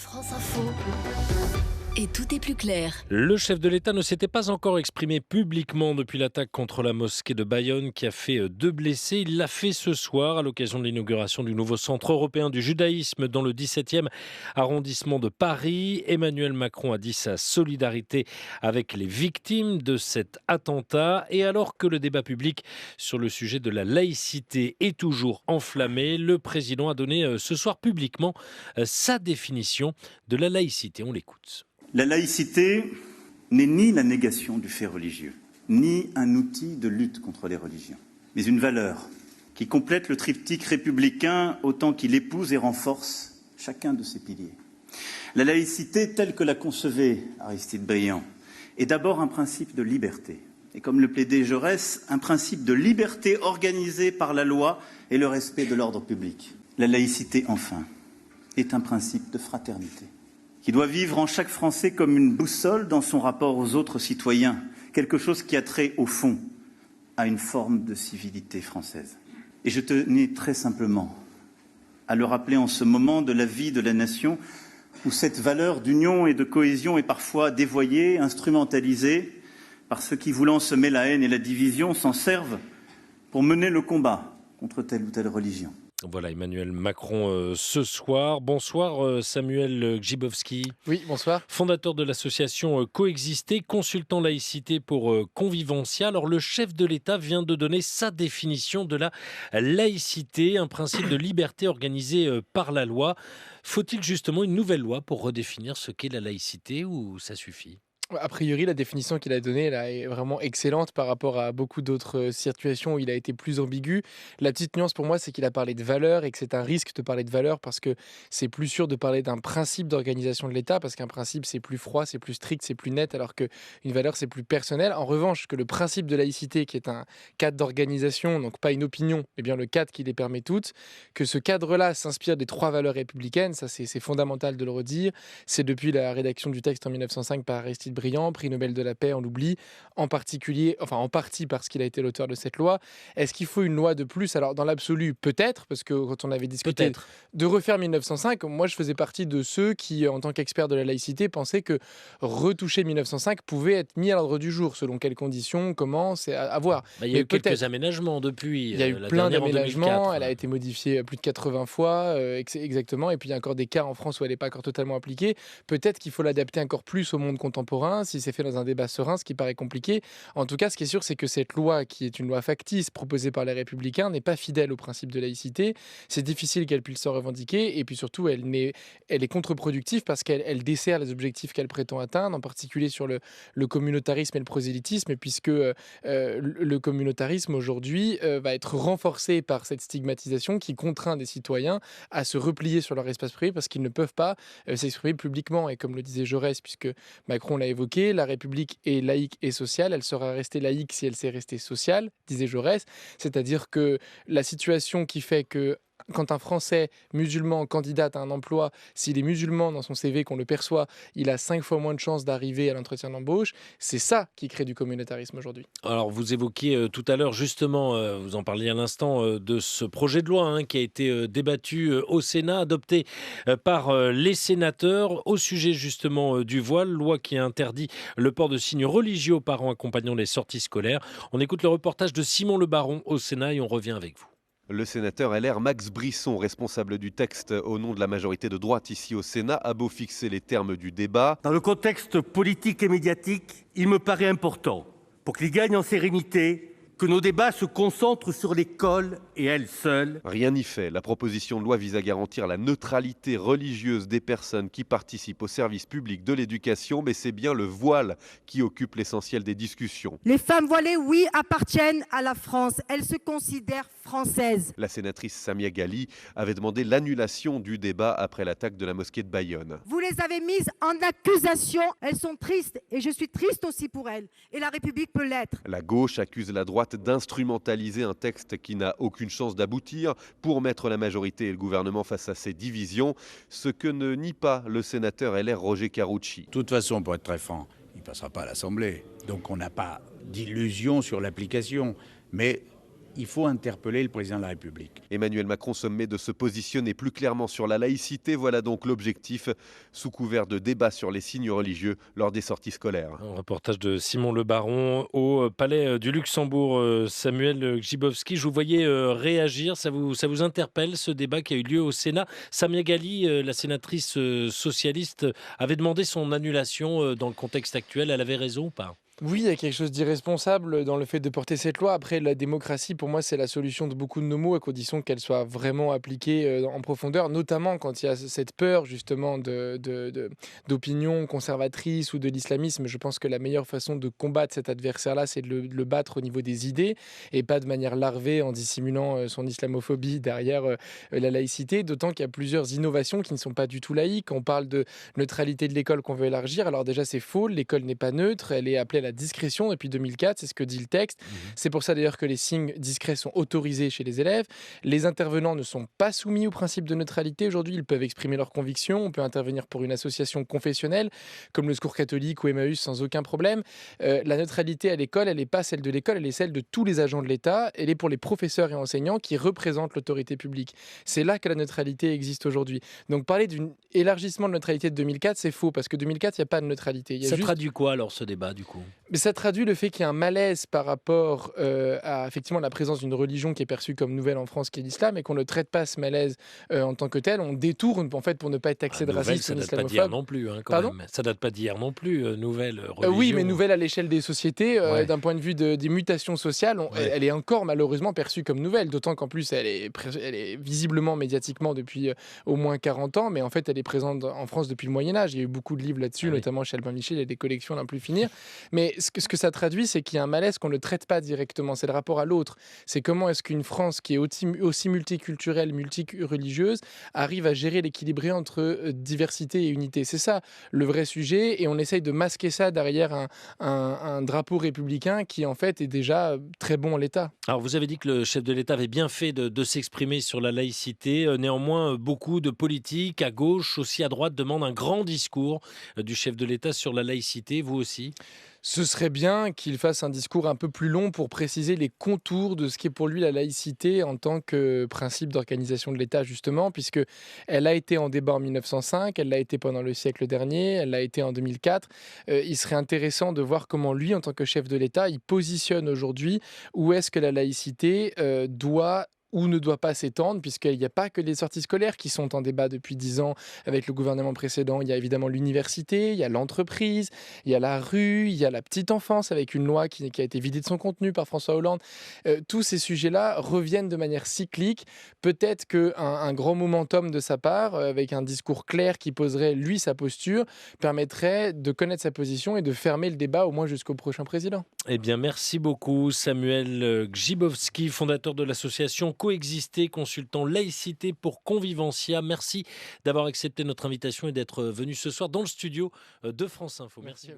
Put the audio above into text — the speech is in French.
France Info. Et tout est plus clair. Le chef de l'État ne s'était pas encore exprimé publiquement depuis l'attaque contre la mosquée de Bayonne qui a fait 2 blessés. Il l'a fait ce soir à l'occasion de l'inauguration du nouveau centre européen du judaïsme dans le 17e arrondissement de Paris. Emmanuel Macron a dit sa solidarité avec les victimes de cet attentat. Et alors que le débat public sur le sujet de la laïcité est toujours enflammé, le président a donné ce soir publiquement sa définition de la laïcité. On l'écoute. La laïcité n'est ni la négation du fait religieux, ni un outil de lutte contre les religions, mais une valeur qui complète le triptyque républicain autant qu'il épouse et renforce chacun de ses piliers. La laïcité, telle que la concevait Aristide Briand, est d'abord un principe de liberté. Et comme le plaidait Jaurès, un principe de liberté organisé par la loi et le respect de l'ordre public. La laïcité, enfin, est un principe de fraternité, qui doit vivre en chaque Français comme une boussole dans son rapport aux autres citoyens, quelque chose qui a trait, au fond, à une forme de civilité française. Et je tenais très simplement à le rappeler en ce moment de la vie de la nation, où cette valeur d'union et de cohésion est parfois dévoyée, instrumentalisée, par ceux qui, voulant semer la haine et la division, s'en servent pour mener le combat contre telle ou telle religion. Voilà Emmanuel Macron ce soir. Bonsoir Samuel Grzybowski. Oui, bonsoir. Fondateur de l'association Coexister, consultant laïcité pour Convivencia. Alors le chef de l'État vient de donner sa définition de la laïcité, un principe de liberté organisé par la loi. Faut-il justement une nouvelle loi pour redéfinir ce qu'est la laïcité ou ça suffit ? A priori, la définition qu'il a donnée là, est vraiment excellente par rapport à beaucoup d'autres situations où il a été plus ambigu. La petite nuance pour moi, c'est qu'il a parlé de valeur et que c'est un risque de parler de valeur parce que c'est plus sûr de parler d'un principe d'organisation de l'État parce qu'un principe, c'est plus froid, c'est plus strict, c'est plus net, alors qu'une valeur, c'est plus personnel. En revanche, que le principe de laïcité, qui est un cadre d'organisation, donc pas une opinion, mais bien le cadre qui les permet toutes, que ce cadre-là s'inspire des 3 valeurs républicaines, ça c'est fondamental de le redire. C'est depuis la rédaction du texte en 1905 par Aristide Briand, prix Nobel de la paix, on l'oublie, en partie parce qu'il a été l'auteur de cette loi. Est-ce qu'il faut une loi de plus ? Alors dans l'absolu, peut-être, parce que quand on avait discuté de refaire 1905, moi je faisais partie de ceux qui, en tant qu'experts de la laïcité, pensaient que retoucher 1905 pouvait être mis à l'ordre du jour, selon quelles conditions, comment, c'est à voir. Il y a eu quelques aménagements depuis. Il y a eu plein d'aménagements, elle a été modifiée plus de 80 fois, exactement, et puis il y a encore des cas en France où elle n'est pas encore totalement appliquée. Peut-être qu'il faut l'adapter encore plus au monde contemporain, si c'est fait dans un débat serein, ce qui paraît compliqué. En tout cas, ce qui est sûr, c'est que cette loi, qui est une loi factice proposée par les Républicains, n'est pas fidèle au principe de laïcité. C'est difficile qu'elle puisse s'en revendiquer, et puis surtout, elle est contre-productive parce qu'elle dessert les objectifs qu'elle prétend atteindre, en particulier sur le communautarisme et le prosélytisme, puisque le communautarisme aujourd'hui va être renforcé par cette stigmatisation qui contraint des citoyens à se replier sur leur espace privé parce qu'ils ne peuvent pas s'exprimer publiquement. Et comme le disait Jaurès, puisque Macron l'a évoqué, la République est laïque et sociale. Elle sera restée laïque si elle s'est restée sociale, disait Jaurès. C'est-à-dire que la situation qui fait que quand un Français musulman candidate à un emploi, s'il est musulman dans son CV, qu'on le perçoit, il a 5 fois moins de chances d'arriver à l'entretien d'embauche. C'est ça qui crée du communautarisme aujourd'hui. Alors vous évoquiez tout à l'heure justement, vous en parliez à l'instant, de ce projet de loi qui a été débattu au Sénat, adopté par les sénateurs au sujet justement du voile, loi qui interdit le port de signes religieux aux parents accompagnant les sorties scolaires. On écoute le reportage de Simon Le Baron au Sénat et on revient avec vous. Le sénateur LR Max Brisson, responsable du texte au nom de la majorité de droite ici au Sénat, a beau fixer les termes du débat. Dans le contexte politique et médiatique, il me paraît important, pour qu'il gagne en sérénité, que nos débats se concentrent sur l'école et elle seule. Rien n'y fait. La proposition de loi vise à garantir la neutralité religieuse des personnes qui participent au service public de l'éducation, mais c'est bien le voile qui occupe l'essentiel des discussions. Les femmes voilées, oui, appartiennent à la France. Elles se considèrent françaises. La sénatrice Samia Ghali avait demandé l'annulation du débat après l'attaque de la mosquée de Bayonne. Vous les avez mises en accusation. Elles sont tristes et je suis triste aussi pour elles. Et la République peut l'être. La gauche accuse la droite d'instrumentaliser un texte qui n'a aucune chance d'aboutir pour mettre la majorité et le gouvernement face à ces divisions, ce que ne nie pas le sénateur LR Roger Carucci. De toute façon, pour être très franc, il ne passera pas à l'Assemblée. Donc on n'a pas d'illusion sur l'application. Mais il faut interpeller le président de la République. Emmanuel Macron sommet de se positionner plus clairement sur la laïcité. Voilà donc l'objectif, sous couvert de débats sur les signes religieux lors des sorties scolaires. Un reportage de Simon Le Baron au Palais du Luxembourg. Samuel Grzybowski, je vous voyais réagir. Ça vous interpelle, ce débat qui a eu lieu au Sénat? Samia Ghali, la sénatrice socialiste, avait demandé son annulation dans le contexte actuel. Elle avait raison ou pas? Oui, il y a quelque chose d'irresponsable dans le fait de porter cette loi. Après, la démocratie, pour moi, c'est la solution de beaucoup de nos maux, à condition qu'elle soit vraiment appliquée en profondeur, notamment quand il y a cette peur, justement, d'opinions conservatrices ou de l'islamisme. Je pense que la meilleure façon de combattre cet adversaire-là, c'est de le battre au niveau des idées et pas de manière larvée en dissimulant son islamophobie derrière la laïcité, d'autant qu'il y a plusieurs innovations qui ne sont pas du tout laïques. On parle de neutralité de l'école qu'on veut élargir. Alors déjà, c'est faux, l'école n'est pas neutre, elle est appelée à la discrétion depuis 2004, c'est ce que dit le texte. C'est pour ça d'ailleurs que les signes discrets sont autorisés chez les élèves. Les intervenants ne sont pas soumis au principe de neutralité. Aujourd'hui, ils peuvent exprimer leurs convictions. On peut intervenir pour une association confessionnelle, comme le Secours catholique ou Emmaüs, sans aucun problème. La neutralité à l'école, elle n'est pas celle de l'école, elle est celle de tous les agents de l'État. Elle est pour les professeurs et enseignants qui représentent l'autorité publique. C'est là que la neutralité existe aujourd'hui. Donc parler d'un élargissement de neutralité de 2004, c'est faux, parce que 2004, il n'y a pas de neutralité. Ça traduit quoi alors, ce débat, du coup? Mais ça traduit le fait qu'il y a un malaise par rapport à effectivement la présence d'une religion qui est perçue comme nouvelle en France, qui est l'islam, et qu'on ne traite pas ce malaise en tant que tel. On détourne en fait pour ne pas être taxé de raciste ou islamophobe. Ça date pas d'hier non plus, même. Ça date pas d'hier non plus, nouvelle religion. Oui, mais nouvelle à l'échelle des sociétés, d'un point de vue des mutations sociales, elle est encore malheureusement perçue comme nouvelle, d'autant qu'en plus elle est visiblement médiatiquement depuis au moins 40 ans, mais en fait elle est présente en France depuis le Moyen-Âge. Il y a eu beaucoup de livres là-dessus, notamment chez Albin Michel, il y a des collections à n'en plus finir. Mais ce que ça traduit, c'est qu'il y a un malaise qu'on ne traite pas directement. C'est le rapport à l'autre. C'est comment est-ce qu'une France qui est aussi multiculturelle, multireligieuse, arrive à gérer l'équilibré entre diversité et unité. C'est ça le vrai sujet. Et on essaye de masquer ça derrière un drapeau républicain qui, en fait, est déjà très bon en l'état. Alors, vous avez dit que le chef de l'État avait bien fait de s'exprimer sur la laïcité. Néanmoins, beaucoup de politiques, à gauche, aussi à droite, demandent un grand discours du chef de l'État sur la laïcité. Vous aussi? Ce serait bien qu'il fasse un discours un peu plus long pour préciser les contours de ce qu'est pour lui la laïcité en tant que principe d'organisation de l'État, justement, puisque elle a été en débat en 1905, elle l'a été pendant le siècle dernier, elle l'a été en 2004. Il serait intéressant de voir comment lui, en tant que chef de l'État, il positionne aujourd'hui où est-ce que la laïcité doit ou ne doit pas s'étendre, puisqu'il n'y a pas que les sorties scolaires qui sont en débat depuis 10 ans avec le gouvernement précédent. Il y a évidemment l'université, il y a l'entreprise, il y a la rue, il y a la petite enfance avec une loi qui a été vidée de son contenu par François Hollande. Tous ces sujets-là reviennent de manière cyclique. Peut-être qu'un grand momentum de sa part, avec un discours clair qui poserait, lui, sa posture, permettrait de connaître sa position et de fermer le débat au moins jusqu'au prochain président. Eh bien, merci beaucoup Samuel Grzybowski, fondateur de l'association Coexister, consultant laïcité pour Convivencia. Merci d'avoir accepté notre invitation et d'être venu ce soir dans le studio de France Info. Merci.